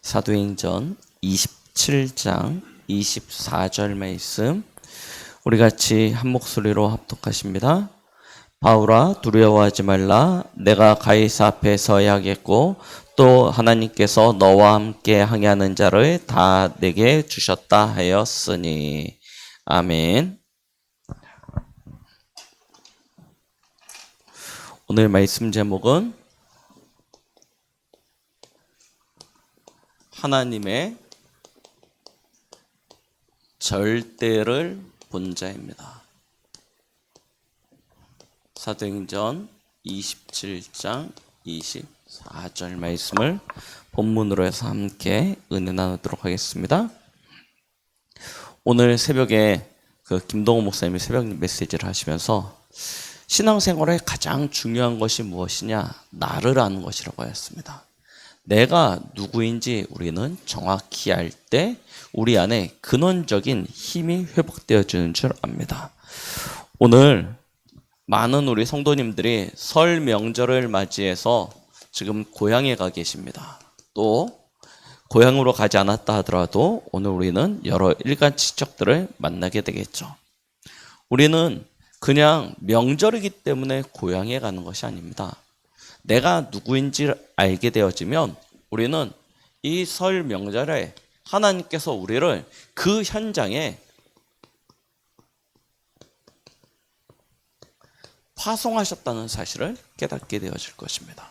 사도행전 27장 24절 말씀 우리 같이 한 목소리로 합독하십니다. 바울아 두려워하지 말라. 내가 가이사 앞에 서야겠고 또 하나님께서 너와 함께 항해하는 자를 다 내게 주셨다 하였으니. 아멘. 오늘 말씀 제목은 하나님의 절대를 본 자입니다. 사도행전 27장 24절 말씀을 본문으로 해서 함께 은혜 나누도록 하겠습니다. 오늘 새벽에 김동호 목사님이 새벽 메시지를 하시면서 신앙생활에 가장 중요한 것이 무엇이냐? 나를 아는 것이라고 하였습니다. 내가 누구인지 우리는 정확히 알 때 우리 안에 근원적인 힘이 회복되어지는 줄 압니다. 오늘 많은 우리 성도님들이 설 명절을 맞이해서 지금 고향에 가 계십니다. 또 고향으로 가지 않았다 하더라도 오늘 우리는 여러 일간 친척들을 만나게 되겠죠. 우리는 그냥 명절이기 때문에 고향에 가는 것이 아닙니다. 내가 누구인지 알게 되어지면 우리는 이 설 명절에 하나님께서 우리를 그 현장에 파송하셨다는 사실을 깨닫게 되어질 것입니다.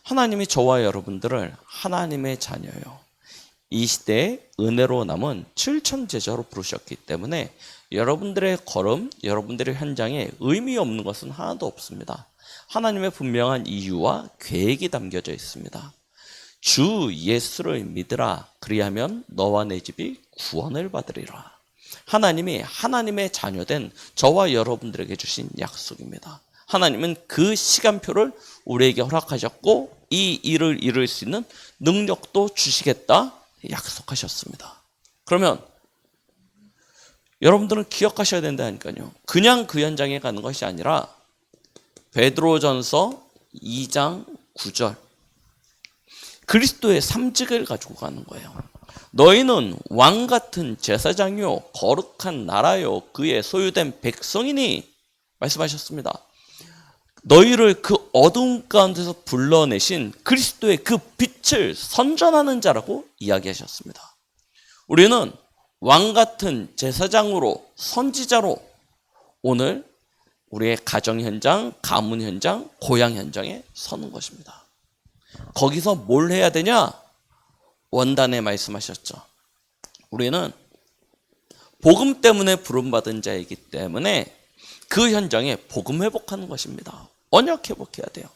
하나님이 저와 여러분들을 하나님의 자녀요, 이 시대에 은혜로 남은 7천 제자로 부르셨기 때문에 여러분들의 걸음, 여러분들의 현장에 의미 없는 것은 하나도 없습니다. 하나님의 분명한 이유와 계획이 담겨져 있습니다. 주 예수를 믿으라. 그리하면 너와 내 집이 구원을 받으리라. 하나님이 하나님의 자녀된 저와 여러분들에게 주신 약속입니다. 하나님은 그 시간표를 우리에게 허락하셨고 이 일을 이룰 수 있는 능력도 주시겠다 약속하셨습니다. 그러면 여러분들은 기억하셔야 된다니까요. 그냥 그 현장에 가는 것이 아니라 베드로전서 2장 9절 그리스도의 삼직을 가지고 가는 거예요. 너희는 왕같은 제사장이요 거룩한 나라요 그의 소유된 백성이니 말씀하셨습니다. 너희를 그 어두운 가운데서 불러내신 그리스도의 그 빛을 선전하는 자라고 이야기하셨습니다. 우리는 왕같은 제사장으로 선지자로 오늘 우리의 가정 현장, 가문 현장, 고향 현장에 서는 것입니다. 거기서 뭘 해야 되냐? 원단에 말씀하셨죠. 우리는 복음 때문에 부름받은 자이기 때문에 그 현장에 복음 회복하는 것입니다. 언약 회복해야 돼요.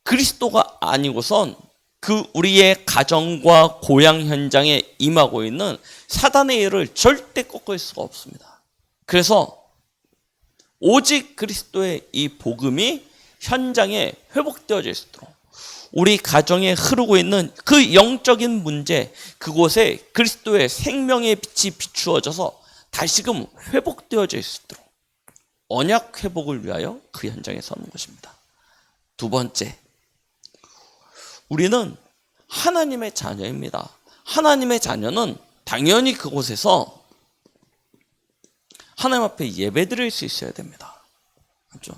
그리스도가 아니고선 그 우리의 가정과 고향 현장에 임하고 있는 사단의 일을 절대 꺾을 수가 없습니다. 그래서 오직 그리스도의 이 복음이 현장에 회복되어질 수 있도록 우리 가정에 흐르고 있는 그 영적인 문제, 그곳에 그리스도의 생명의 빛이 비추어져서 다시금 회복되어질 수 있도록 언약 회복을 위하여 그 현장에 서는 것입니다. 두 번째, 우리는 하나님의 자녀입니다. 하나님의 자녀는 당연히 그곳에서 하나님 앞에 예배드릴 수 있어야 됩니다. 그렇죠?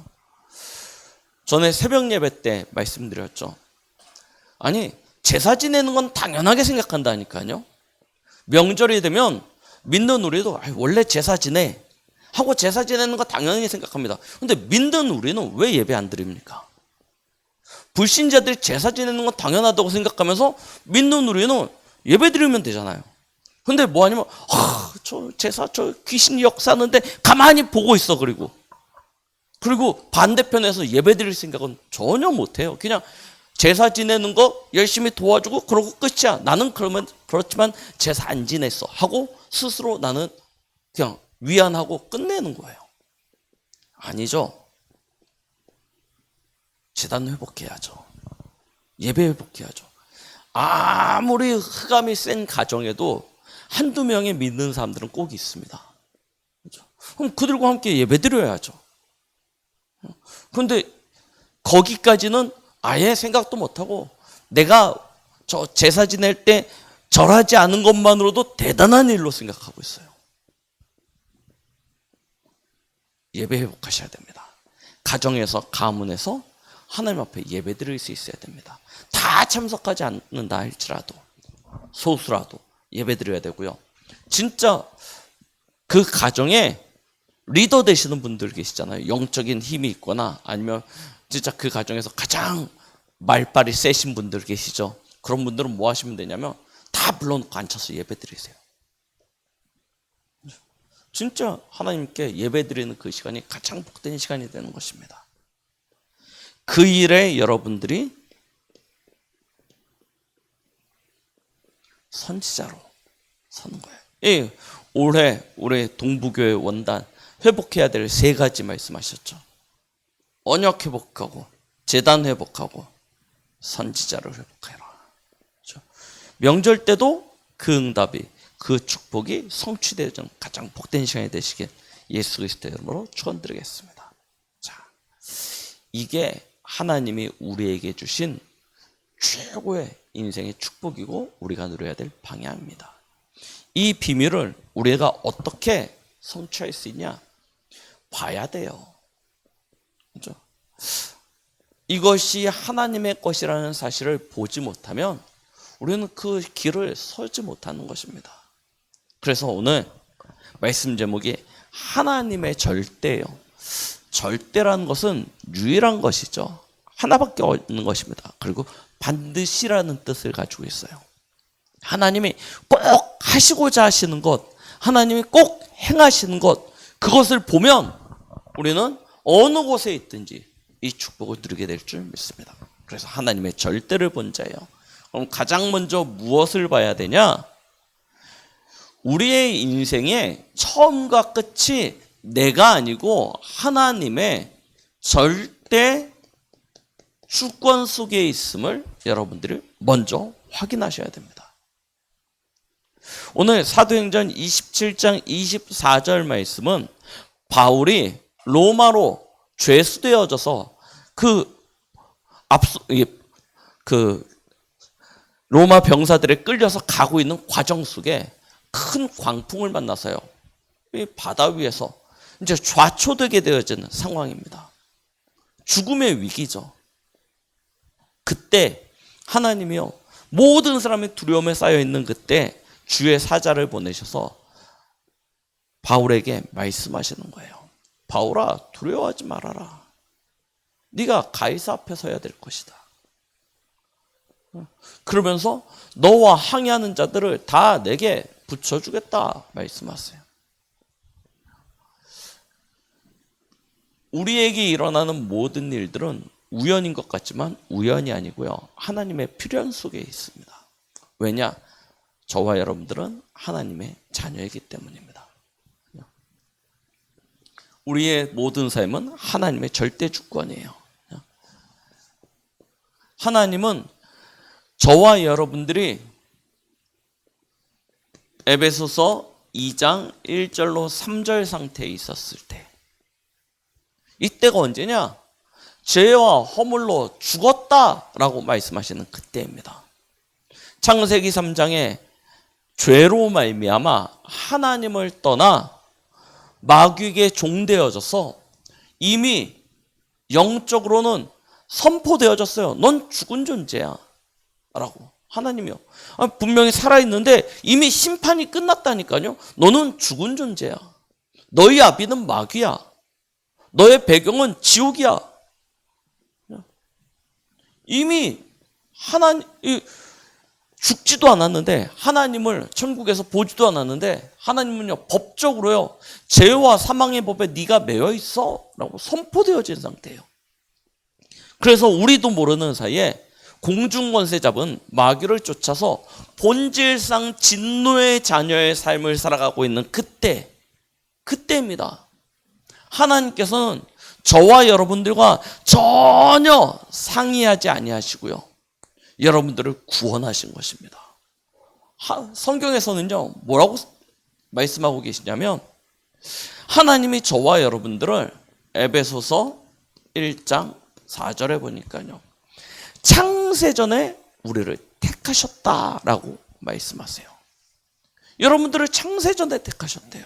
전에 새벽 예배 때 말씀드렸죠. 아니, 제사 지내는 건 당연하게 생각한다니까요. 명절이 되면 믿는 우리도 원래 제사 지내 하고 제사 지내는 거 당연히 생각합니다. 근데 믿는 우리는 왜 예배 안 드립니까? 불신자들이 제사 지내는 건 당연하다고 생각하면서 믿는 우리는 예배 드리면 되잖아요. 근데 뭐 아니면 저 제사 저 귀신이 역사하는데 가만히 보고 있어. 그리고 반대편에서 예배 드릴 생각은 전혀 못해요. 그냥 제사 지내는 거 열심히 도와주고 그러고 끝이야. 나는 그렇지만 제사 안 지냈어 하고 스스로 나는 그냥 위안하고 끝내는 거예요. 아니죠. 제단 회복해야죠. 예배 회복해야죠. 아무리 흑암이 센 가정에도 한두 명의 믿는 사람들은 꼭 있습니다. 그렇죠? 그럼 그들과 함께 예배 드려야죠. 그런데 거기까지는 아예 생각도 못하고 내가 저 제사 지낼 때 절하지 않은 것만으로도 대단한 일로 생각하고 있어요. 예배 회복하셔야 됩니다. 가정에서, 가문에서 하나님 앞에 예배 드릴 수 있어야 됩니다. 다 참석하지 않는다 할지라도 소수라도 예배 드려야 되고요. 진짜 그 가정에 리더 되시는 분들 계시잖아요. 영적인 힘이 있거나 아니면 진짜 그 가정에서 가장 말빨이 세신 분들 계시죠. 그런 분들은 뭐 하시면 되냐면 다 불러놓고 앉혀서 예배 드리세요. 진짜 하나님께 예배 드리는 그 시간이 가장 복된 시간이 되는 것입니다. 그 일에 여러분들이 선지자로 서는 거예요. 예, 올해 우리 동부교회 원단 회복해야 될 3가지 말씀하셨죠. 언약 회복하고 제단 회복하고 선지자를 회복해라. 그렇죠? 명절 때도 그 응답이 그 축복이 성취되는 가장 복된 시간이 되시길 예수 그리스도의 이름으로 축원드리겠습니다. 자, 이게 하나님이 우리에게 주신 최고의 인생의 축복이고 우리가 누려야 될 방향입니다. 이 비밀을 우리가 어떻게 성취할 수 있냐? 봐야 돼요. 그렇죠? 이것이 하나님의 것이라는 사실을 보지 못하면 우리는 그 길을 서지 못하는 것입니다. 그래서 오늘 말씀 제목이 하나님의 절대예요. 절대라는 것은 유일한 것이죠. 하나밖에 없는 것입니다. 그리고 반드시라는 뜻을 가지고 있어요. 하나님이 꼭 하시고자 하시는 것, 하나님이 꼭 행하시는 것, 그것을 보면 우리는 어느 곳에 있든지 이 축복을 누리게 될 줄 믿습니다. 그래서 하나님의 절대를 본 자예요. 그럼 가장 먼저 무엇을 봐야 되냐? 우리의 인생의 처음과 끝이 내가 아니고 하나님의 절대 주권 속에 있음을 여러분들이 먼저 확인하셔야 됩니다. 오늘 사도행전 27장 24절 말씀은 바울이 로마로 죄수되어져서 로마 병사들에 끌려서 가고 있는 과정 속에 큰 광풍을 만나서요. 이 바다 위에서 이제 좌초되게 되어지는 상황입니다. 죽음의 위기죠. 그때 하나님이요, 모든 사람의 두려움에 쌓여 있는 그때 주의 사자를 보내셔서 바울에게 말씀하시는 거예요. 바울아, 두려워하지 말아라. 네가 가이사 앞에 서야 될 것이다. 그러면서 너와 항해하는 자들을 다 내게 붙여주겠다 말씀하세요. 우리에게 일어나는 모든 일들은 우연인 것 같지만 우연이 아니고요, 하나님의 필연 속에 있습니다. 왜냐? 저와 여러분들은 하나님의 자녀이기 때문입니다. 우리의 모든 삶은 하나님의 절대 주권이에요. 하나님은 저와 여러분들이 에베소서 2장 1절로 3절 상태에 있었을 때, 이때가 언제냐? 죄와 허물로 죽었다라고 말씀하시는 그때입니다. 창세기 3장에 죄로 말미암아 하나님을 떠나 마귀에게 종되어져서 이미 영적으로는 선포되어졌어요. 넌 죽은 존재야 라고. 하나님이요, 분명히 살아있는데 이미 심판이 끝났다니까요. 너는 죽은 존재야. 너희 아비는 마귀야. 너의 배경은 지옥이야. 이미 죽지도 않았는데, 하나님을 천국에서 보지도 않았는데 하나님은요, 법적으로요, 죄와 사망의 법에 네가 매여 있어 라고 선포되어진 상태예요. 그래서 우리도 모르는 사이에 공중권세 잡은 마귀를 쫓아서 본질상 진노의 자녀의 삶을 살아가고 있는 그때입니다. 하나님께서는 저와 여러분들과 전혀 상의하지 아니하시고요, 여러분들을 구원하신 것입니다. 성경에서는요, 뭐라고 말씀하고 계시냐면, 하나님이 저와 여러분들을 에베소서 1장 4절에 보니까요, 창세전에 우리를 택하셨다라고 말씀하세요. 여러분들을 창세전에 택하셨대요.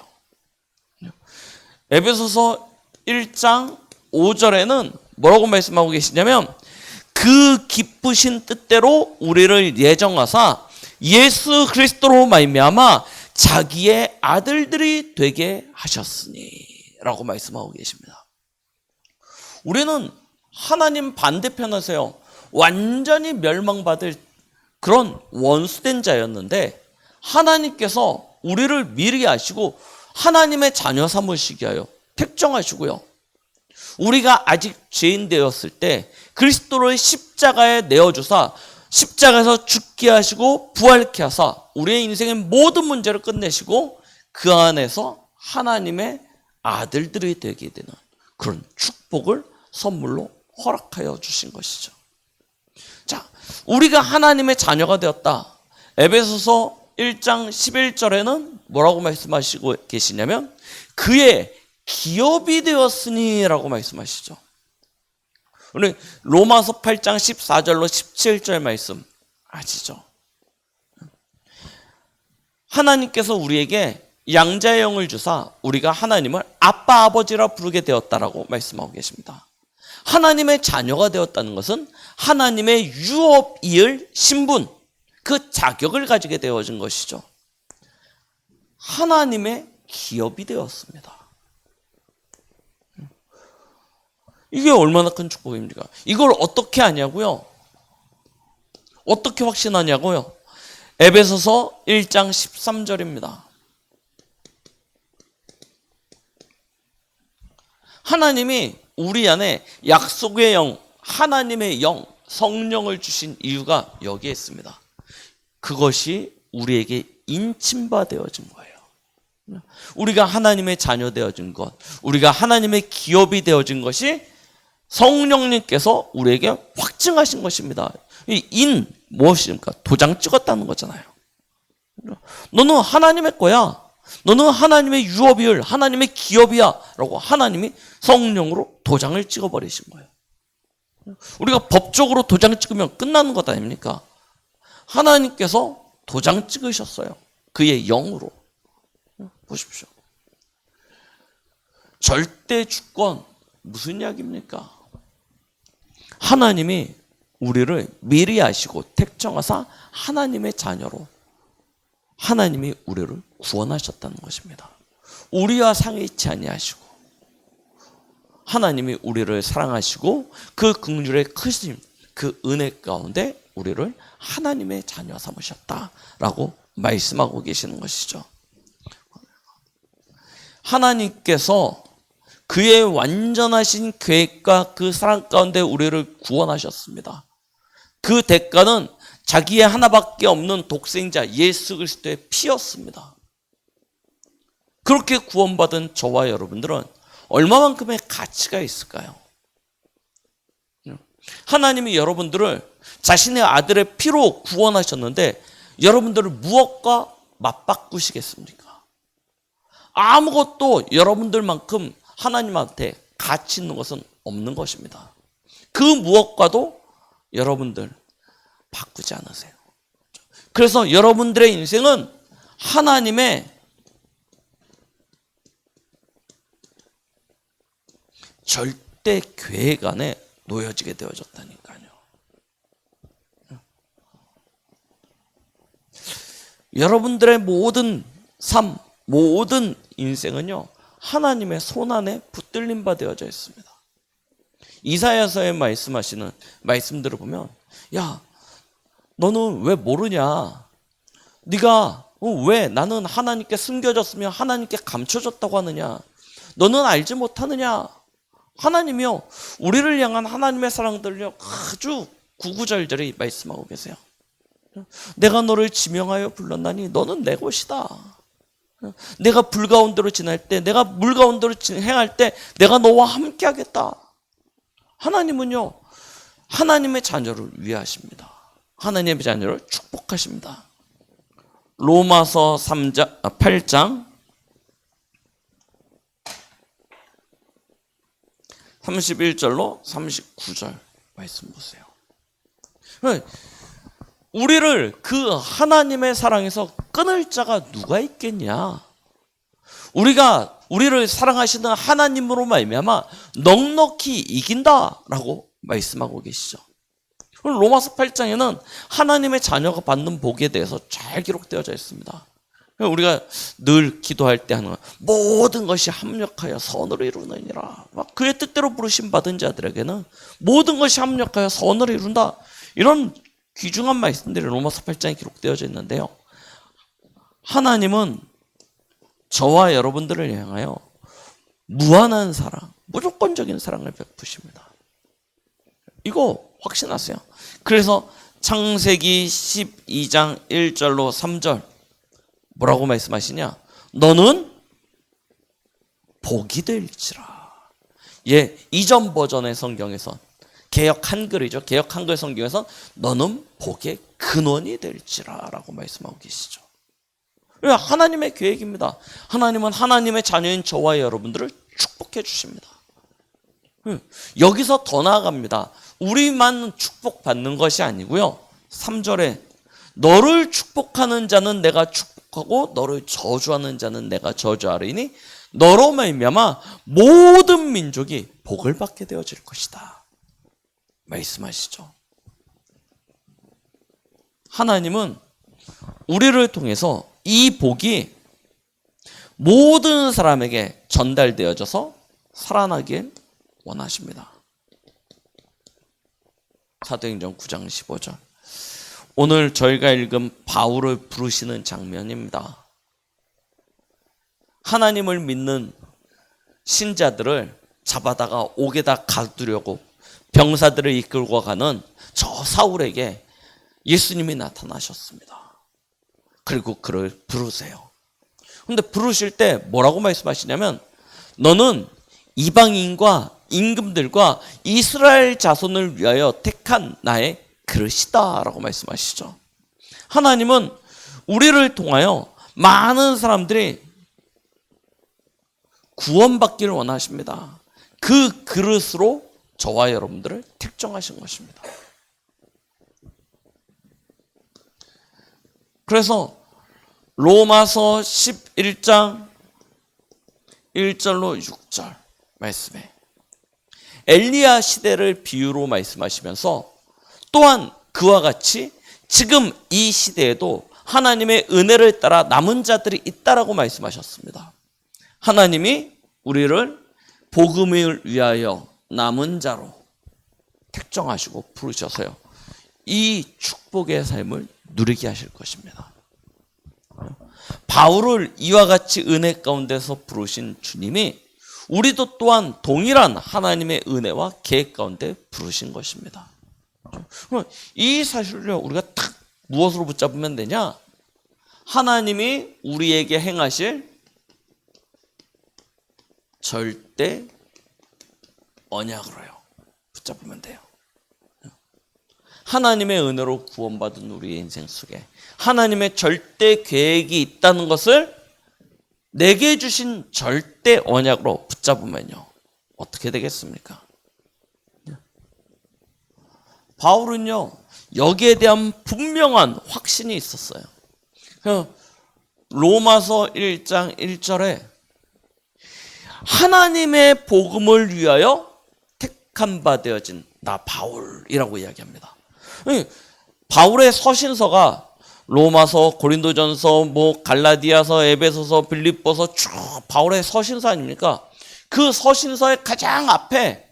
에베소서 1장 5절에는 뭐라고 말씀하고 계시냐면 그 기쁘신 뜻대로 우리를 예정하사 예수 그리스도로 말미암아 자기의 아들들이 되게 하셨으니 라고 말씀하고 계십니다. 우리는 하나님 반대편에서요 완전히 멸망받을 그런 원수된 자였는데 하나님께서 우리를 미리 아시고 하나님의 자녀 삼으시게 하여 택정하시고요. 우리가 아직 죄인 되었을 때 그리스도를 십자가에 내어주사 십자가에서 죽게 하시고 부활케 하사 우리의 인생의 모든 문제를 끝내시고 그 안에서 하나님의 아들들이 되게 되는 그런 축복을 선물로 허락하여 주신 것이죠. 자, 우리가 하나님의 자녀가 되었다. 에베소서 1장 11절에는 뭐라고 말씀하시고 계시냐면 그의 기업이 되었으니 라고 말씀하시죠. 우리 로마서 8장 14절로 17절 말씀 아시죠? 하나님께서 우리에게 양자의 영을 주사 우리가 하나님을 아빠 아버지라 부르게 되었다라고 말씀하고 계십니다. 하나님의 자녀가 되었다는 것은 하나님의 유업이을 신분, 그 자격을 가지게 되어진 것이죠. 하나님의 기업이 되었습니다. 이게 얼마나 큰 축복입니까? 이걸 어떻게 하냐고요? 어떻게 확신하냐고요? 에베소서 1장 13절입니다. 하나님이 우리 안에 약속의 영, 하나님의 영, 성령을 주신 이유가 여기에 있습니다. 그것이 우리에게 인침바 되어진 거예요. 우리가 하나님의 자녀 되어진 것, 우리가 하나님의 기업이 되어진 것이 성령님께서 우리에게 확증하신 것입니다. 이 무엇입니까? 도장 찍었다는 거잖아요. 너는 하나님의 거야. 너는 하나님의 유업이을 하나님의 기업이야 라고 하나님이 성령으로 도장을 찍어버리신 거예요. 우리가 법적으로 도장 찍으면 끝나는 것 아닙니까? 하나님께서 도장 찍으셨어요. 그의 영으로. 보십시오. 절대 주권 무슨 이야기입니까? 하나님이 우리를 미리 아시고 택정하사 하나님의 자녀로 하나님이 우리를 구원하셨다는 것입니다. 우리와 상의치 아니하시고 하나님이 우리를 사랑하시고 그 긍휼의 크심, 그 은혜 가운데 우리를 하나님의 자녀 삼으셨다라고 말씀하고 계시는 것이죠. 하나님께서 그의 완전하신 계획과 그 사랑 가운데 우리를 구원하셨습니다. 그 대가는 자기의 하나밖에 없는 독생자 예수 그리스도의 피였습니다. 그렇게 구원받은 저와 여러분들은 얼마만큼의 가치가 있을까요? 하나님이 여러분들을 자신의 아들의 피로 구원하셨는데 여러분들을 무엇과 맞바꾸시겠습니까? 아무것도 여러분들만큼 하나님한테 가치 있는 것은 없는 것입니다. 그 무엇과도 여러분들 바꾸지 않으세요. 그래서 여러분들의 인생은 하나님의 절대 계획 안에 놓여지게 되어졌다니까요. 여러분들의 모든 삶, 모든 인생은요 하나님의 손안에 붙들림 바 되어져 있습니다. 이사야서에 말씀하시는 말씀들을 보면 야 너는 왜 모르냐? 네가 왜 나는 하나님께 숨겨졌으며 하나님께 감춰졌다고 하느냐? 너는 알지 못하느냐? 하나님이요 우리를 향한 하나님의 사랑들을요 아주 구구절절히 말씀하고 계세요. 내가 너를 지명하여 불렀나니 너는 내 것이다. 내가 불 가운데로 지날 때 내가 물 가운데로 행할 때 내가 너와 함께 하겠다. 하나님은요 하나님의 자녀를 위하십니다. 하나님의 자녀를 축복하십니다. 로마서 8장 31절로 39절 말씀 보세요. 우리를 그 하나님의 사랑에서 끊을 자가 누가 있겠냐? 우리를 사랑하시는 하나님으로 말미암아 넉넉히 이긴다라고 말씀하고 계시죠. 로마서 8장에는 하나님의 자녀가 받는 복에 대해서 잘 기록되어져 있습니다. 우리가 늘 기도할 때 하는 모든 것이 합력하여 선을 이루느니라. 그의 뜻대로 부르심 받은 자들에게는 모든 것이 합력하여 선을 이룬다. 이런 귀중한 말씀들이 로마서 8장에 기록되어져 있는데요. 하나님은 저와 여러분들을 향하여 무한한 사랑, 무조건적인 사랑을 베푸십니다. 이거 확신하세요. 그래서 창세기 12장 1절로 3절 뭐라고 말씀하시냐? 너는 복이 될지라. 예, 이전 버전의 성경에선 개역 한글이죠. 개역 한글 성경에선 너는 복의 근원이 될지라라고 말씀하고 계시죠. 하나님의 계획입니다. 하나님은 하나님의 자녀인 저와 여러분들을 축복해 주십니다. 여기서 더 나아갑니다. 우리만 축복받는 것이 아니고요. 3절에 너를 축복하는 자는 내가 축복하고 너를 저주하는 자는 내가 저주하리니 너로 말미암아 모든 민족이 복을 받게 되어질 것이다. 말씀하시죠. 하나님은 우리를 통해서 이 복이 모든 사람에게 전달되어져서 살아나길 원하십니다. 사도행전 9장 15절. 오늘 저희가 읽은 바울을 부르시는 장면입니다. 하나님을 믿는 신자들을 잡아다가 옥에다 가두려고 병사들을 이끌고 가는 저 사울에게 예수님이 나타나셨습니다. 그리고 그를 부르세요. 근데 부르실 때 뭐라고 말씀하시냐면 너는 이방인과 임금들과 이스라엘 자손을 위하여 택한 나의 그릇이다 라고 말씀하시죠. 하나님은 우리를 통하여 많은 사람들이 구원받기를 원하십니다. 그 그릇으로 저와 여러분들을 택정하신 것입니다. 그래서 로마서 11장 1절로 6절 말씀에 엘리야 시대를 비유로 말씀하시면서 또한 그와 같이 지금 이 시대에도 하나님의 은혜를 따라 남은 자들이 있다라고 말씀하셨습니다. 하나님이 우리를 복음을 위하여 남은 자로 택정하시고 부르셔서요. 이 축복의 삶을 누리게 하실 것입니다. 바울을 이와 같이 은혜 가운데서 부르신 주님이 우리도 또한 동일한 하나님의 은혜와 계획 가운데 부르신 것입니다. 이 사실을 우리가 딱 무엇으로 붙잡으면 되냐? 하나님이 우리에게 행하실 절대 언약으로요. 붙잡으면 돼요. 하나님의 은혜로 구원받은 우리의 인생 속에 하나님의 절대 계획이 있다는 것을 내게 주신 절대 언약으로 붙잡으면요. 어떻게 되겠습니까? 바울은요. 여기에 대한 분명한 확신이 있었어요. 로마서 1장 1절에 하나님의 복음을 위하여 택한 바 되어진 나 바울이라고 이야기합니다. 바울의 서신서가 로마서, 고린도전서, 갈라디아서, 에베소서, 빌립보서 쭉 바울의 서신서 아닙니까? 그 서신서의 가장 앞에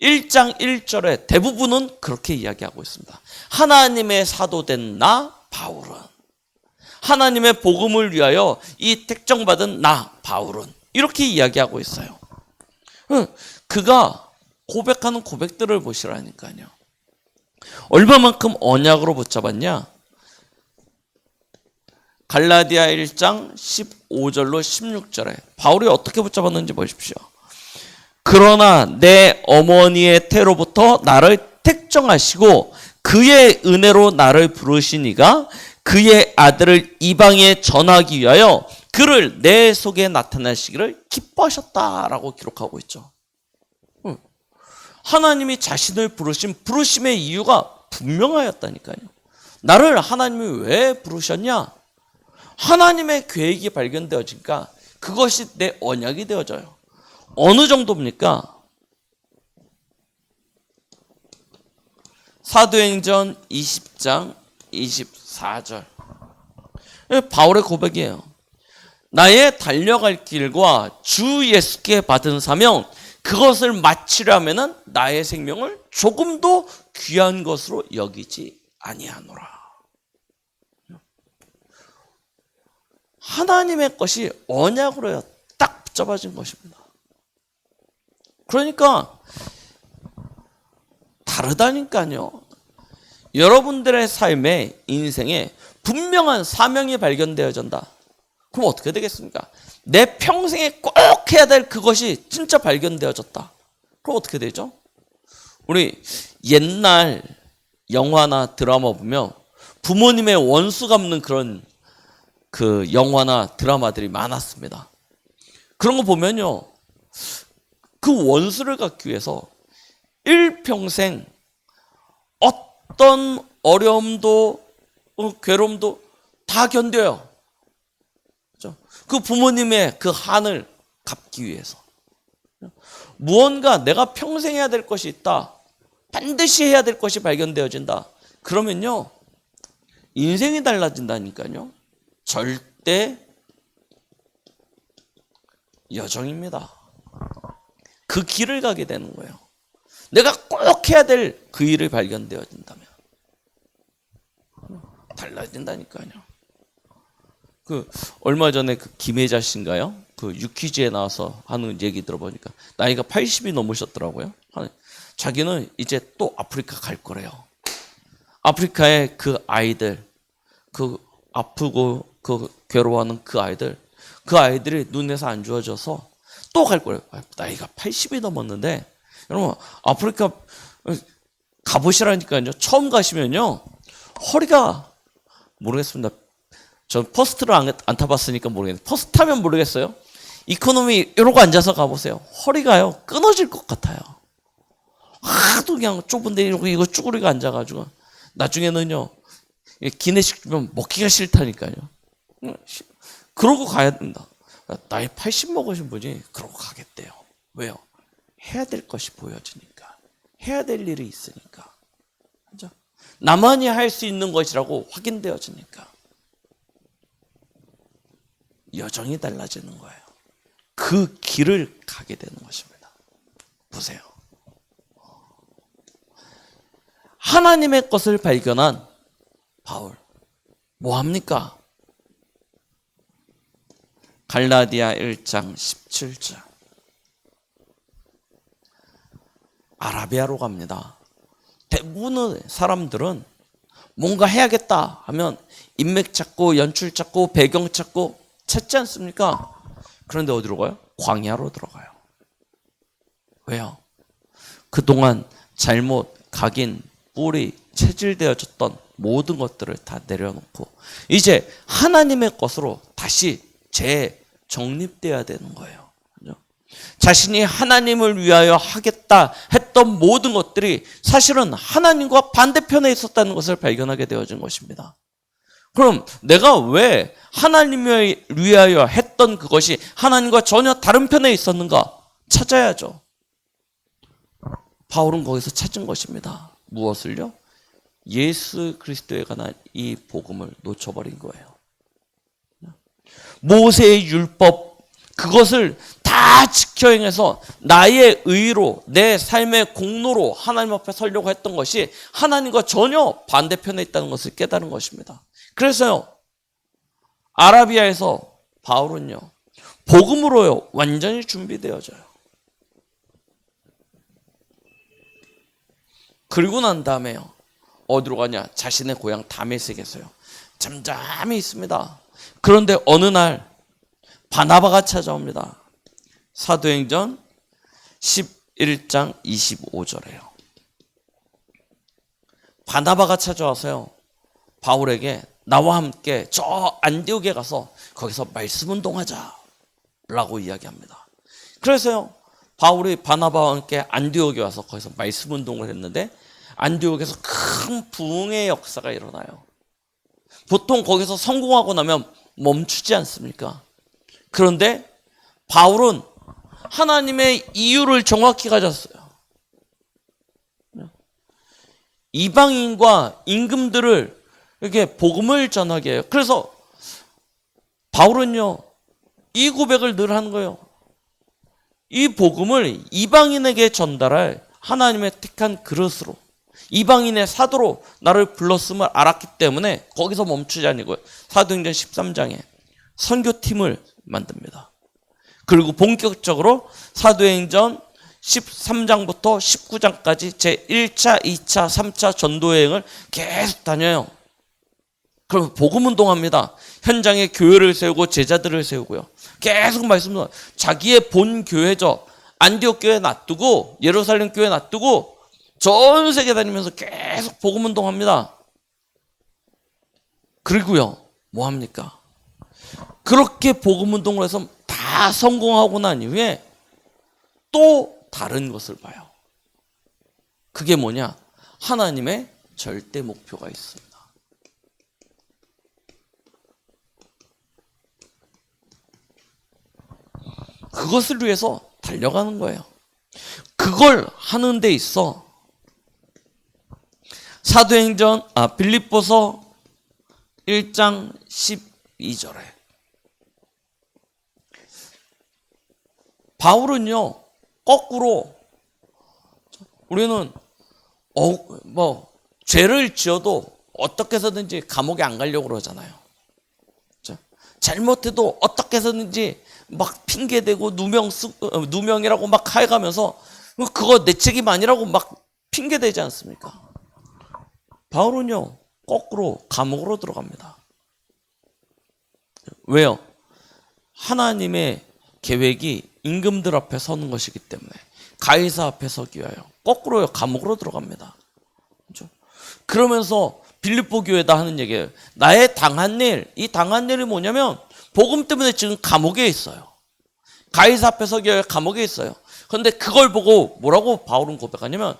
1장 1절에 대부분은 그렇게 이야기하고 있습니다. 하나님의 사도된 나 바울은, 하나님의 복음을 위하여 이 택정받은 나 바울은 이렇게 이야기하고 있어요. 그가 고백하는 고백들을 보시라니까요. 얼마만큼 언약으로 붙잡았냐? 갈라디아 1장 15절로 16절에 바울이 어떻게 붙잡았는지 보십시오. 그러나 내 어머니의 태로부터 나를 택정하시고 그의 은혜로 나를 부르시니가 그의 아들을 이방에 전하기 위하여 그를 내 속에 나타나시기를 기뻐하셨다라고 기록하고 있죠. 하나님이 자신을 부르심의 이유가 분명하였다니까요. 나를 하나님이 왜 부르셨냐? 하나님의 계획이 발견되어지니까 그것이 내 언약이 되어져요. 어느 정도입니까? 사도행전 20장 24절. 바울의 고백이에요. 나의 달려갈 길과 주 예수께 받은 사명, 그것을 마치려면은 나의 생명을 조금도 귀한 것으로 여기지 아니하노라. 하나님의 것이 언약으로 딱 붙잡아진 것입니다. 그러니까 다르다니까요. 여러분들의 삶에, 인생에 분명한 사명이 발견되어진다. 그럼 어떻게 되겠습니까? 내 평생에 꼭 해야 될 그것이 진짜 발견되어졌다. 그럼 어떻게 되죠? 우리 옛날 영화나 드라마 보면 부모님의 원수 갚는 그런 그 영화나 드라마들이 많았습니다. 그런 거 보면요, 그 원수를 갚기 위해서 일평생 어떤 어려움도 괴로움도 다 견뎌요. 그렇죠? 그 부모님의 그 한을 갚기 위해서. 무언가 내가 평생 해야 될 것이 있다. 반드시 해야 될 것이 발견되어진다. 그러면요, 인생이 달라진다니까요. 절대 여정입니다. 그 길을 가게 되는 거예요. 내가 꼭 해야 될 그 일을 발견되어진다면 달라진다니까요. 그 얼마 전에 그 김혜자 씨인가요? 그 유퀴즈에 나와서 하는 얘기 들어보니까 나이가 80이 넘으셨더라고요. 자기는 이제 또 아프리카 갈 거래요. 아프리카의 그 아이들, 그 아프고 그 괴로워하는 그 아이들이 눈에서 안 좋아져서 또 갈 거예요. 나이가 80이 넘었는데, 여러분 아프리카 가보시라니까요. 처음 가시면요, 허리가, 모르겠습니다. 전 퍼스트를 안 타봤으니까 모르겠는데, 퍼스트 타면 모르겠어요. 이코노미 이러고 앉아서 가보세요. 허리가요 끊어질 것 같아요. 하도 그냥 좁은데 이거 쭈그리고 앉아가지고 나중에는요, 기내식 주면 먹기가 싫다니까요. 그러고 가야 된다. 나이 80 먹으신 분이 그러고 가겠대요. 왜요? 해야 될 것이 보여지니까. 해야 될 일이 있으니까. 그죠? 나만이 할 수 있는 것이라고 확인되어지니까. 여정이 달라지는 거예요. 그 길을 가게 되는 것입니다. 보세요. 하나님의 것을 발견한 바울, 뭐 합니까? 갈라디아 1장 17절. 아라비아로 갑니다. 대부분의 사람들은 뭔가 해야겠다 하면 인맥 찾고 연출 찾고 배경 찾고 찾지 않습니까? 그런데 어디로 가요? 광야로 들어가요. 왜요? 그동안 잘못 각인 뿌리 체질되어졌던 모든 것들을 다 내려놓고 이제 하나님의 것으로 다시 재정립되어야 되는 거예요. 자신이 하나님을 위하여 하겠다 했던 모든 것들이 사실은 하나님과 반대편에 있었다는 것을 발견하게 되어진 것입니다. 그럼 내가 왜 하나님을 위하여 했던 그것이 하나님과 전혀 다른 편에 있었는가 찾아야죠. 바울은 거기서 찾은 것입니다. 무엇을요? 예수 그리스도에 관한 이 복음을 놓쳐버린 거예요. 모세의 율법, 그것을 다 지켜 행해서 나의 의로, 내 삶의 공로로 하나님 앞에 서려고 했던 것이 하나님과 전혀 반대편에 있다는 것을 깨달은 것입니다. 그래서요, 아라비아에서 바울은요, 복음으로요, 완전히 준비되어져요. 그리고 난 다음에요, 어디로 가냐? 자신의 고향 다메섹에서요, 잠잠히 있습니다. 그런데 어느 날 바나바가 찾아옵니다. 사도행전 11장 25절에요. 바나바가 찾아와서요, 바울에게 나와 함께 저 안디옥에 가서 거기서 말씀 운동하자 라고 이야기합니다. 그래서요, 바울이 바나바와 함께 안디옥에 와서 거기서 말씀 운동을 했는데 안디옥에서 큰 부흥의 역사가 일어나요. 보통 거기서 성공하고 나면 멈추지 않습니까? 그런데 바울은 하나님의 이유를 정확히 가졌어요. 이방인과 임금들을 이렇게 복음을 전하게 해요. 그래서 바울은요, 이 고백을 늘 하는 거예요. 이 복음을 이방인에게 전달할 하나님의 택한 그릇으로, 이방인의 사도로 나를 불렀음을 알았기 때문에 거기서 멈추지 아니고요. 사도행전 13장에 선교팀을 만듭니다. 그리고 본격적으로 사도행전 13장부터 19장까지 제1차, 2차, 3차 전도여행을 계속 다녀요. 그럼 복음운동합니다. 현장에 교회를 세우고 제자들을 세우고요. 계속 말씀을, 자기의 본 교회죠. 안디옥 교회 놔두고 예루살렘 교회 놔두고 전 세계 다니면서 계속 복음운동합니다. 그리고요, 뭐 합니까? 그렇게 복음운동을 해서 다 성공하고 난 이후에 또 다른 것을 봐요. 그게 뭐냐? 하나님의 절대 목표가 있습니다. 그것을 위해서 달려가는 거예요. 그걸 하는 데 있어 빌립보서 1장 12절에 바울은요, 거꾸로 우리는 죄를 지어도 어떻게 해서든지 감옥에 안 가려고 그러잖아요. 잘못해도 어떻게 해서든지 막 핑계대고 누명이라고 막 해가면서 그거 내 책임 아니라고 막 핑계대지 않습니까? 바울은요, 거꾸로 감옥으로 들어갑니다. 왜요? 하나님의 계획이 임금들 앞에 서는 것이기 때문에, 가이사 앞에 서기 위하여 거꾸로 감옥으로 들어갑니다. 그렇죠? 그러면서 빌립보 교회다 하는 얘기예요. 나의 당한 일, 이 당한 일이 뭐냐면 복음 때문에 지금 감옥에 있어요. 가이사 앞에 서기 위하여 감옥에 있어요. 그런데 그걸 보고 뭐라고 바울은 고백하냐면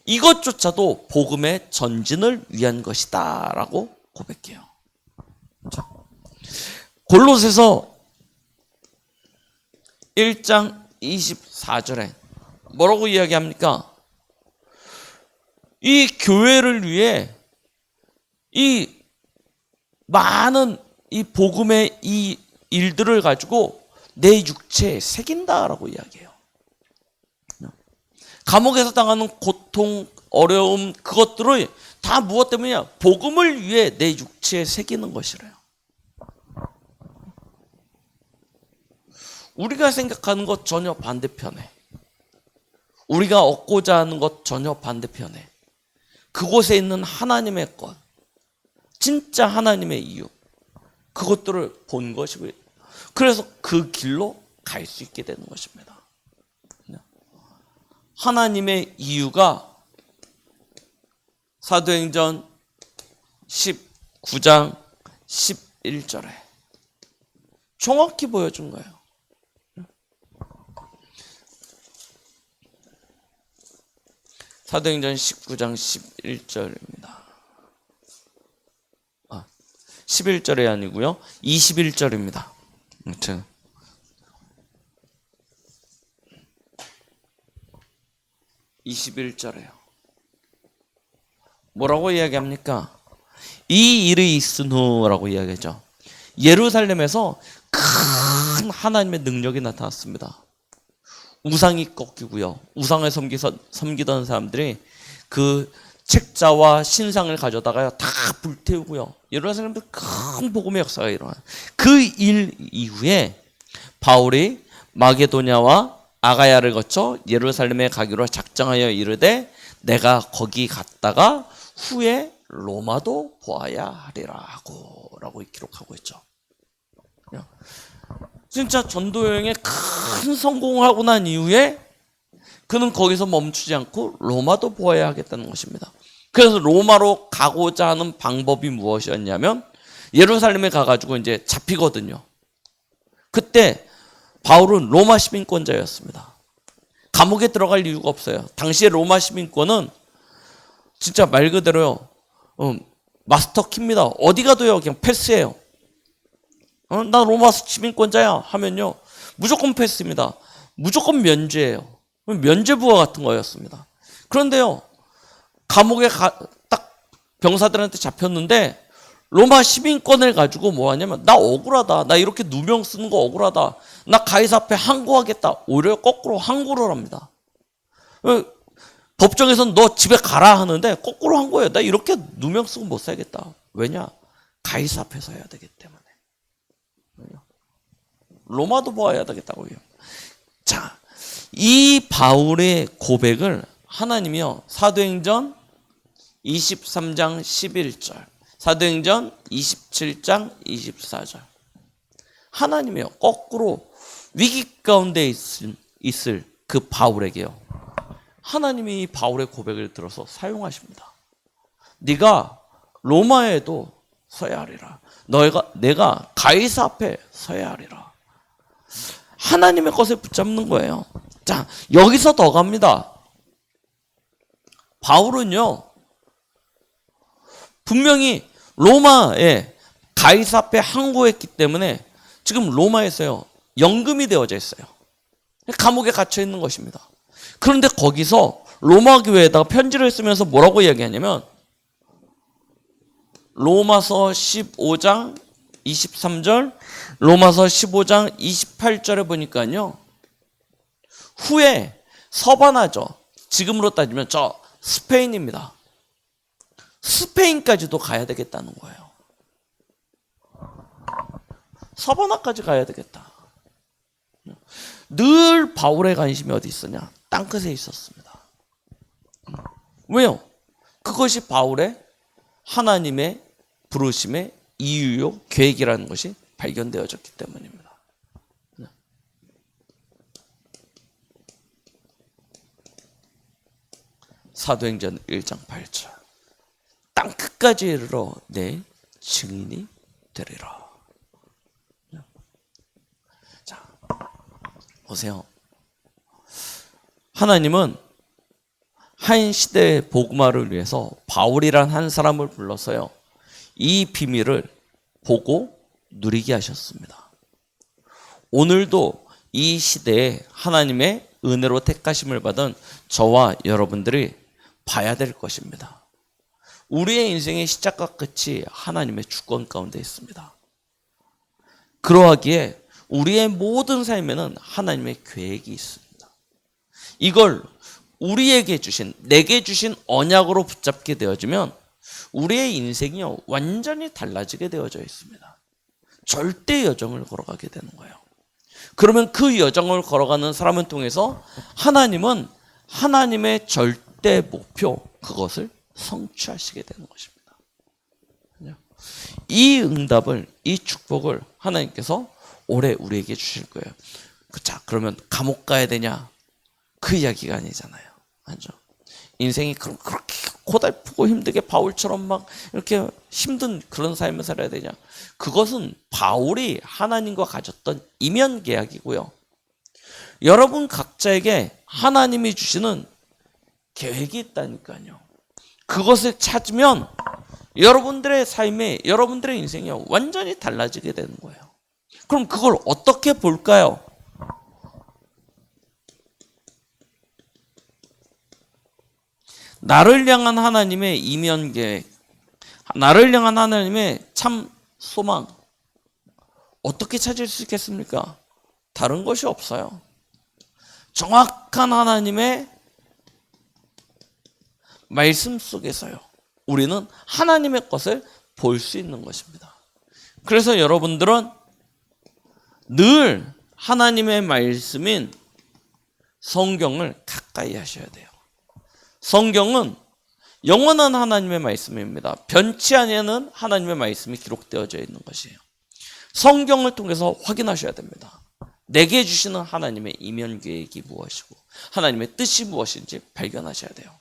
이것조차도 복음의 전진을 위한 것이다 라고 고백해요. 골로새서 1장 24절에 뭐라고 이야기합니까? 이 교회를 위해 이 많은 이 복음의 이 일들을 가지고 내 육체에 새긴다라고 이야기해요. 감옥에서 당하는 고통, 어려움, 그것들을 다 무엇 때문이냐? 복음을 위해 내 육체에 새기는 것이래요. 우리가 생각하는 것 전혀 반대편에, 우리가 얻고자 하는 것 전혀 반대편에, 그곳에 있는 하나님의 것, 진짜 하나님의 이유, 그것들을 본 것이고요. 그래서 그 길로 갈 수 있게 되는 것입니다. 하나님의 이유가 사도행전 19장 11절에 정확히 보여준 거예요. 사도행전 19장 11절입니다. 11절이 아니고요. 21절입니다. 21절에요. 뭐라고 이야기합니까? 이 일이 있은 후라고 이야기하죠. 예루살렘에서 큰 하나님의 능력이 나타났습니다. 우상이 꺾이고요. 우상을 섬기던 사람들이 그 책자와 신상을 가져다가 다 불태우고요. 예루살렘도 큰 복음의 역사가 일어나요. 그 일 이후에 바울이 마게도냐와 아가야를 거쳐 예루살렘에 가기로 작정하여 이르되 내가 거기 갔다가 후에 로마도 보아야 하리라 라고 기록하고 있죠. 진짜 전도 여행에 큰 성공을 하고 난 이후에 그는 거기서 멈추지 않고 로마도 보아야 하겠다는 것입니다. 그래서 로마로 가고자 하는 방법이 무엇이었냐면 예루살렘에 가가지고 이제 잡히거든요. 그때 바울은 로마 시민권자였습니다. 감옥에 들어갈 이유가 없어요. 당시에 로마 시민권은 진짜 말 그대로요. 마스터 키입니다. 어디 가도요 그냥 패스해요. 나 로마 시민권자야 하면요 무조건 패스입니다. 무조건 면죄예요. 면죄부와 같은 거였습니다. 그런데요 감옥에 딱 병사들한테 잡혔는데 로마 시민권을 가지고 뭐 하냐면 나 억울하다. 나 이렇게 누명 쓰는 거 억울하다. 나 가이사 앞에 항고하겠다. 오히려 거꾸로 항고를 합니다. 법정에서는 너 집에 가라 하는데 거꾸로 항고해요. 나 이렇게 누명 쓰고 못 살겠다. 왜냐? 가이사 앞에서 해야 되기 때문에. 로마도 보아야 되겠다고요. 자, 이 바울의 고백을 하나님이요 사도행전 23장 11절, 사도행전 27장 24절 하나님이요 거꾸로 위기 가운데 있을 그 바울에게요 하나님이 바울의 고백을 들어서 사용하십니다. 네가 로마에도 서야 하리라. 내가 가이사 앞에 서야 하리라. 하나님의 것을 붙잡는 거예요. 자, 여기서 더 갑니다. 바울은요 분명히 로마에 가이사 앞에 항고했기 때문에 지금 로마에서요 연금이 되어져 있어요. 감옥에 갇혀 있는 것입니다. 그런데 거기서 로마 교회에다가 편지를 쓰면서 뭐라고 이야기하냐면 로마서 15장 23절, 로마서 15장 28절에 보니까요 후에 서바나죠. 지금으로 따지면 저 스페인입니다. 스페인까지도 가야 되겠다는 거예요. 서바나까지 가야 되겠다. 늘 바울의 관심이 어디 있었냐? 땅끝에 있었습니다. 왜요? 그것이 바울의 하나님의 부르심의 이유요 계획이라는 것이 발견되어졌기 때문입니다. 사도행전 1장 8절 땅끝까지 이르러 내 증인이 되리라. 자, 보세요. 하나님은 한 시대의 복음화를 위해서 바울이란 한 사람을 불러서요 이 비밀을 보고 누리게 하셨습니다. 오늘도 이 시대에 하나님의 은혜로 택하심을 받은 저와 여러분들이 봐야 될 것입니다. 우리의 인생의 시작과 끝이 하나님의 주권 가운데 있습니다. 그러하기에 우리의 모든 삶에는 하나님의 계획이 있습니다. 이걸 우리에게 주신, 내게 주신 언약으로 붙잡게 되어지면 우리의 인생이요 완전히 달라지게 되어져 있습니다. 절대 여정을 걸어가게 되는 거예요. 그러면 그 여정을 걸어가는 사람을 통해서 하나님은 하나님의 절대 목표 그것을 성취하시게 되는 것입니다. 이 응답을, 이 축복을 하나님께서 올해 우리에게 주실 거예요. 자, 그러면 감옥 가야 되냐? 그 이야기가 아니잖아요. 맞죠? 인생이 그렇게 고달프고 힘들게 바울처럼 막 이렇게 힘든 그런 삶을 살아야 되냐? 그것은 바울이 하나님과 가졌던 이면 계약이고요. 여러분 각자에게 하나님이 주시는 계획이 있다니까요. 그것을 찾으면 여러분들의 삶이, 여러분들의 인생이 완전히 달라지게 되는 거예요. 그럼 그걸 어떻게 볼까요? 나를 향한 하나님의 이면 계획, 나를 향한 하나님의 참 소망, 어떻게 찾을 수 있겠습니까? 다른 것이 없어요. 정확한 하나님의 말씀 속에서요 우리는 하나님의 것을 볼 수 있는 것입니다. 그래서 여러분들은 늘 하나님의 말씀인 성경을 가까이 하셔야 돼요. 성경은 영원한 하나님의 말씀입니다. 변치 않는 하나님의 말씀이 기록되어져 있는 것이에요. 성경을 통해서 확인하셔야 됩니다. 내게 주시는 하나님의 이면 계획이 무엇이고 하나님의 뜻이 무엇인지 발견하셔야 돼요.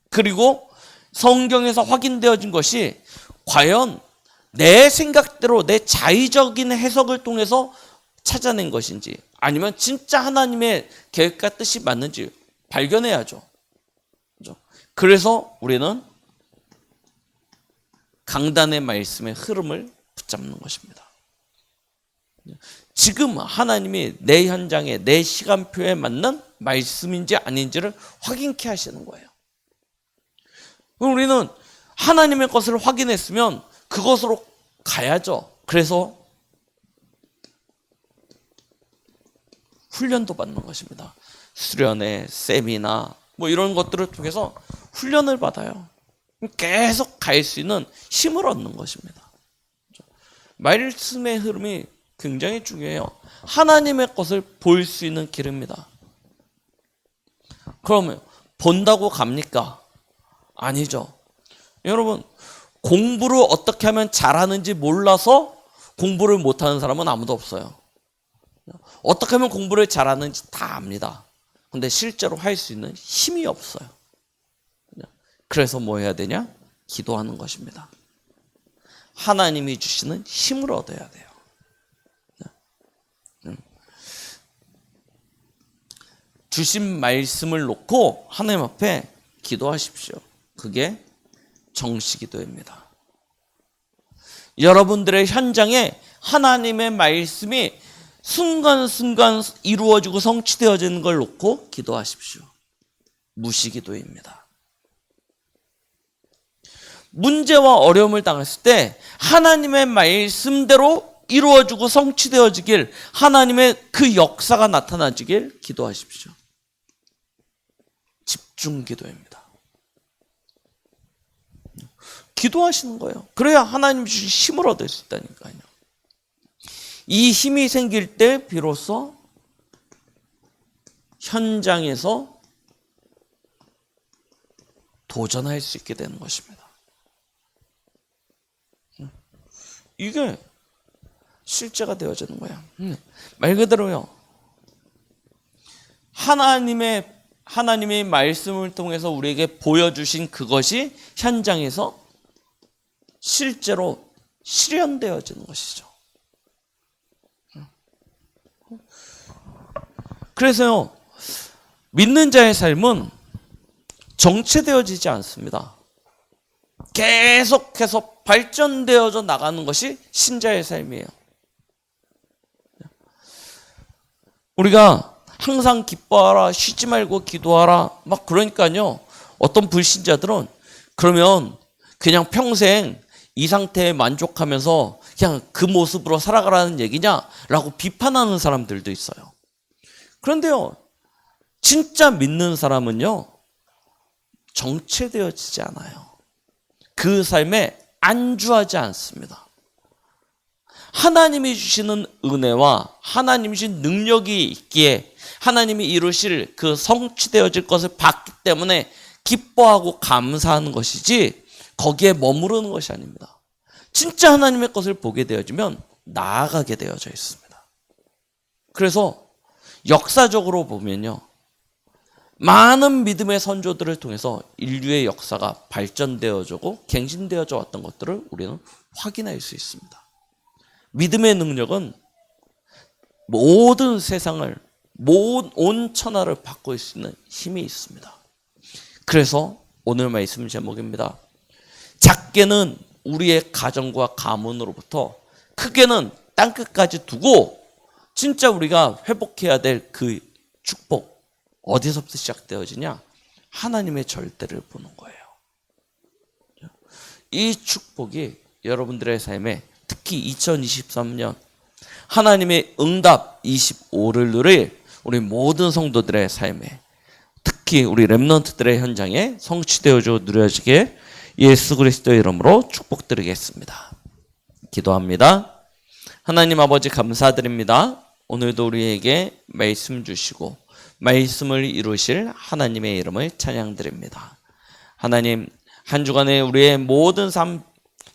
그리고 성경에서 확인되어진 것이 과연 내 생각대로 내 자의적인 해석을 통해서 찾아낸 것인지 아니면 진짜 하나님의 계획과 뜻이 맞는지 발견해야죠. 그래서 우리는 강단의 말씀의 흐름을 붙잡는 것입니다. 지금 하나님이 내 현장에 내 시간표에 맞는 말씀인지 아닌지를 확인케 하시는 거예요. 그럼 우리는 하나님의 것을 확인했으면 그것으로 가야죠. 그래서 훈련도 받는 것입니다. 수련회, 세미나 뭐 이런 것들을 통해서 훈련을 받아요. 계속 갈 수 있는 힘을 얻는 것입니다. 말씀의 흐름이 굉장히 중요해요. 하나님의 것을 볼 수 있는 길입니다. 그러면 본다고 갑니까? 아니죠. 여러분, 공부를 어떻게 하면 잘하는지 몰라서 공부를 못하는 사람은 아무도 없어요. 어떻게 하면 공부를 잘하는지 다 압니다. 근데 실제로 할 수 있는 힘이 없어요. 그래서 뭐 해야 되냐? 기도하는 것입니다. 하나님이 주시는 힘을 얻어야 돼요. 주신 말씀을 놓고 하나님 앞에 기도하십시오. 그게 정시기도입니다. 여러분들의 현장에 하나님의 말씀이 순간순간 이루어지고 성취되어지는 걸 놓고 기도하십시오. 무시기도입니다. 문제와 어려움을 당했을 때 하나님의 말씀대로 이루어지고 성취되어지길, 하나님의 그 역사가 나타나지길 기도하십시오. 집중기도입니다. 기도하시는 거예요. 그래야 하나님 주신 힘을 얻을 수 있다니까요. 이 힘이 생길 때 비로소 현장에서 도전할 수 있게 되는 것입니다. 이게 실제가 되어지는 거예요. 말 그대로요. 하나님의 말씀을 통해서 우리에게 보여주신 그것이 현장에서 실제로 실현되어지는 것이죠. 그래서요, 믿는 자의 삶은 정체되어지지 않습니다. 계속해서 발전되어져 나가는 것이 신자의 삶이에요. 우리가 항상 기뻐하라, 쉬지 말고 기도하라, 막 그러니까요, 어떤 불신자들은 그러면 그냥 평생 이 상태에 만족하면서 그냥 그 모습으로 살아가라는 얘기냐라고 비판하는 사람들도 있어요. 그런데요, 진짜 믿는 사람은요, 정체되어지지 않아요. 그 삶에 안주하지 않습니다. 하나님이 주시는 은혜와 하나님이 주신 능력이 있기에 하나님이 이루실 그 성취되어질 것을 봤기 때문에 기뻐하고 감사하는 것이지 거기에 머무르는 것이 아닙니다. 진짜 하나님의 것을 보게 되어지면 나아가게 되어져 있습니다. 그래서 역사적으로 보면요, 많은 믿음의 선조들을 통해서 인류의 역사가 발전되어지고 갱신되어져 왔던 것들을 우리는 확인할 수 있습니다. 믿음의 능력은 모든 세상을, 온 천하를 바꿀 수 있는 힘이 있습니다. 그래서 오늘 말씀 제목입니다. 작게는 우리의 가정과 가문으로부터, 크게는 땅끝까지 두고 진짜 우리가 회복해야 될 그 축복, 어디서부터 시작되어지냐? 하나님의 절대를 보는 거예요. 이 축복이 여러분들의 삶에, 특히 2023년 하나님의 응답 25를 누릴 우리 모든 성도들의 삶에, 특히 우리 렘넌트들의 현장에 성취되어져 누려지게 예수 그리스도의 이름으로 축복드리겠습니다. 기도합니다. 하나님 아버지 감사드립니다. 오늘도 우리에게 말씀 주시고 말씀을 이루실 하나님의 이름을 찬양드립니다. 하나님, 한 주간의 우리의 모든 삶,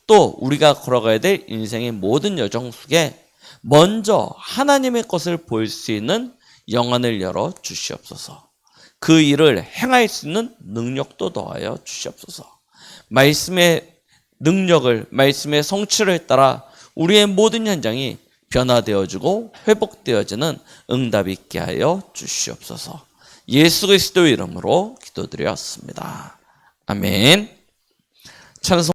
또 우리가 걸어가야 될 인생의 모든 여정 속에 먼저 하나님의 것을 볼 수 있는 영안을 열어 주시옵소서. 그 일을 행할 수 있는 능력도 더하여 주시옵소서. 말씀의 능력을, 말씀의 성취를 따라 우리의 모든 현장이 변화되어지고 회복되어지는 응답이 있게 하여 주시옵소서. 예수 그리스도의 이름으로 기도드렸습니다. 아멘. 찬송